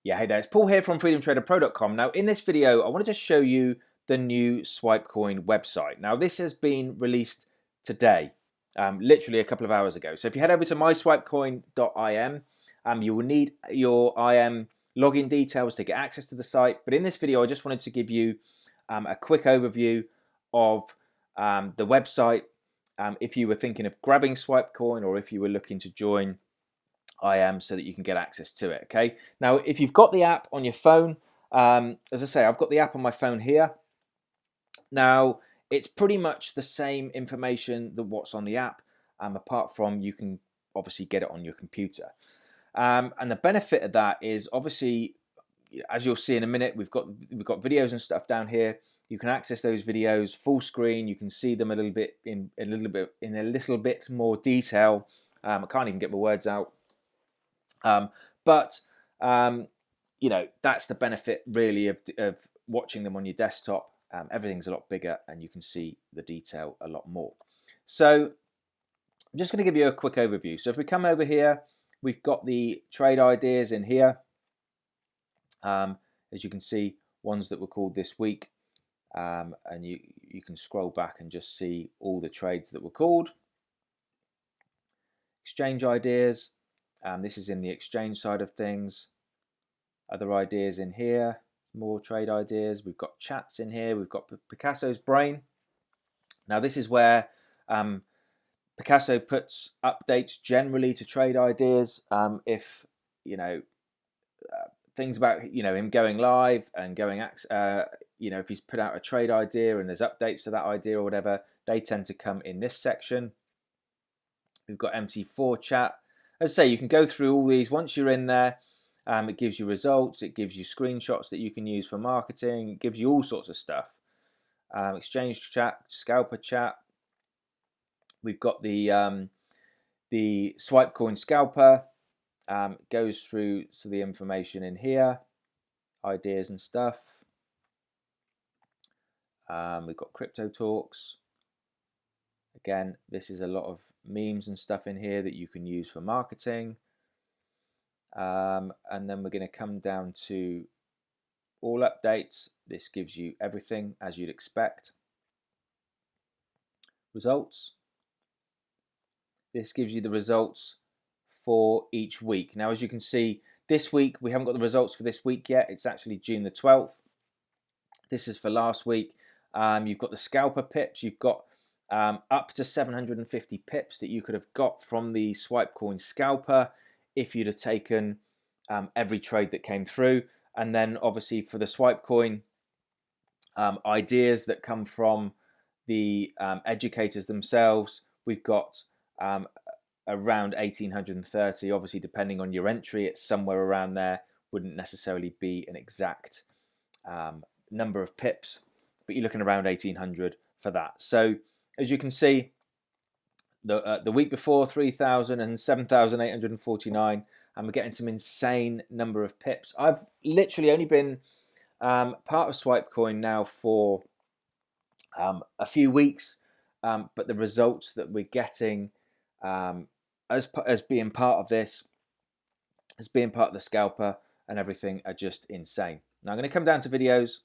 Yeah, hey there, it's Paul here from freedomtraderpro.com. Now, in this video, I wanted to show you the new Swipecoin website. Now, this has been released today, literally a couple of hours ago. So if you head over to myswipecoin.im, you will need your IM login details to get access to the site. But in this video, I just wanted to give you a quick overview of the website. If you were thinking of grabbing Swipecoin or if you were looking to join IM so that you can get access to it. Okay, now if you've got the app on your phone, as I say, I've got the app on my phone here. Now it's pretty much the same information that what's on the app, apart from you can obviously get it on your computer. And the benefit of that is obviously, as you'll see in a minute, we've got videos and stuff down here. You can access those videos full screen. You can see them in a little bit more detail. I can't even get my words out. But that's the benefit really of watching them on your desktop. Everything's a lot bigger and you can see the detail a lot more. So I'm just going to give you a quick overview. So if we come over here, we've got the trade ideas in here. As you can see, ones that were called this week. And you can scroll back and just see all the trades that were called. Exchange ideas. This is in the exchange side of things. Other ideas in here, more trade ideas. We've got chats in here. We've got Picasso's brain. Now this is where Picasso puts updates generally to trade ideas. If things about him going live and going if he's put out a trade idea and there's updates to that idea or whatever, they tend to come in this section. We've got Mt4 Chat. As I say, you can go through all these. Once you're in there, it gives you results, it gives you screenshots that you can use for marketing, it gives you all sorts of stuff. Exchange chat, scalper chat. We've got the Swipecoin Scalper. Goes through the information in here, ideas and stuff. We've got crypto talks. Again, this is a lot of memes and stuff in here that you can use for marketing. And then we're going to come down to all updates. This gives you everything as you'd expect. Results. This gives you the results for each week. Now, as you can see, this week, we haven't got the results for this week yet. It's actually June the 12th. This is for last week. You've got the scalper pips. You've got up to 750 pips that you could have got from the Swipecoin Scalper if you'd have taken every trade that came through. And then obviously for the Swipecoin ideas that come from the educators themselves, we've got around 1830. Obviously, depending on your entry, it's somewhere around there. Wouldn't necessarily be an exact number of pips, but you're looking around 1800 for that. So as you can see, the week before 3,000 and 7,849, and we're getting some insane number of pips. I've literally only been part of Swipecoin now for a few weeks, but the results that we're getting as being part of this, as being part of the scalper and everything, are just insane. Now I'm going to come down to videos.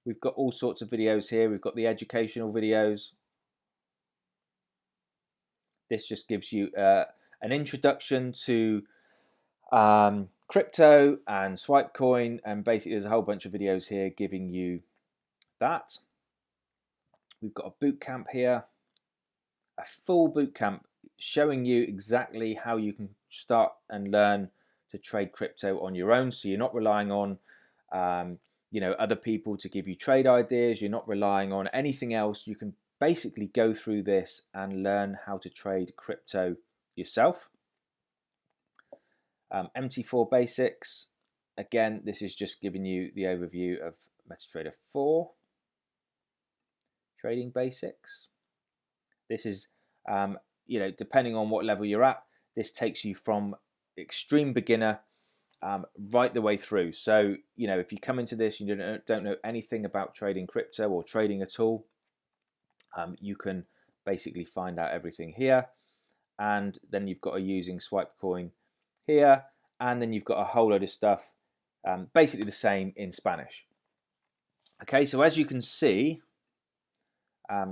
We've got all sorts of videos here. We've got the educational videos. This just gives you an introduction to crypto and Swipecoin, and basically there's a whole bunch of videos here giving you that. We've got a boot camp here, a full boot camp showing you exactly how you can start and learn to trade crypto on your own. So you're not relying on other people to give you trade ideas. You're not relying on anything else. You can basically go through this and learn how to trade crypto yourself. Mt4 Basics. Again, this is just giving you the overview of MetaTrader 4. Trading basics. This is, depending on what level you're at, this takes you from extreme beginner right the way through. So, if you come into this, you don't know anything about trading crypto or trading at all, you can basically find out everything here. And then you've got a using Swipecoin here, and then you've got a whole load of stuff, basically the same in Spanish. Okay, so as you can see,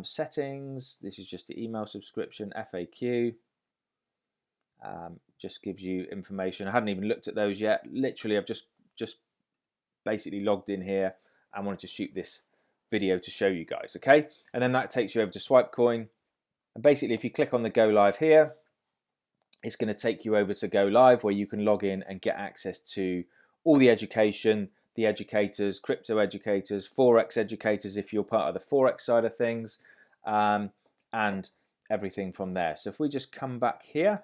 settings, this is just the email subscription, FAQ, just gives you information. I hadn't even looked at those yet. Literally, I've just basically logged in here and wanted to shoot this video to show you guys, okay? And then that takes you over to Swipecoin. And basically, if you click on the Go Live here, it's going to take you over to Go Live, where you can log in and get access to all the education, the educators, crypto educators, Forex educators if you're part of the Forex side of things, and everything from there. So if we just come back here,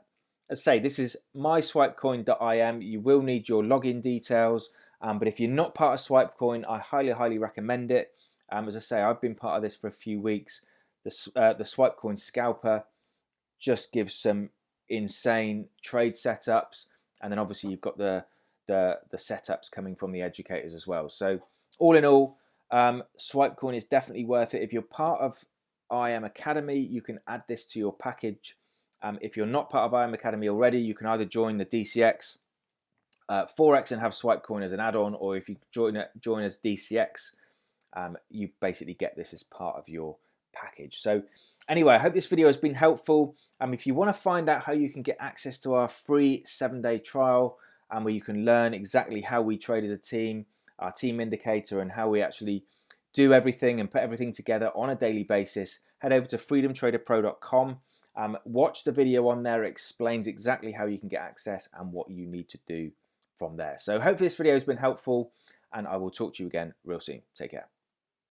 as I say, this is myswipecoin.im. You will need your login details, but if you're not part of Swipecoin, I highly recommend it. As I say, I've been part of this for a few weeks. The Swipecoin Scalper just gives some insane trade setups, and then obviously you've got the setups coming from the educators as well. So all in all, Swipecoin is definitely worth it. If you're part of IM Academy, you can add this to your package. If you're not part of IM Academy already, you can either join the DCX Forex and have Swipecoin as an add-on, or if you join as DCX, you basically get this as part of your package. So anyway, I hope this video has been helpful. If you want to find out how you can get access to our free 7-day trial, where you can learn exactly how we trade as a team, our team indicator, and how we actually do everything and put everything together on a daily basis, head over to freedomtraderpro.com. Watch the video on there. It explains exactly how you can get access and what you need to do from there. So hopefully this video has been helpful, and I will talk to you again real soon. Take care.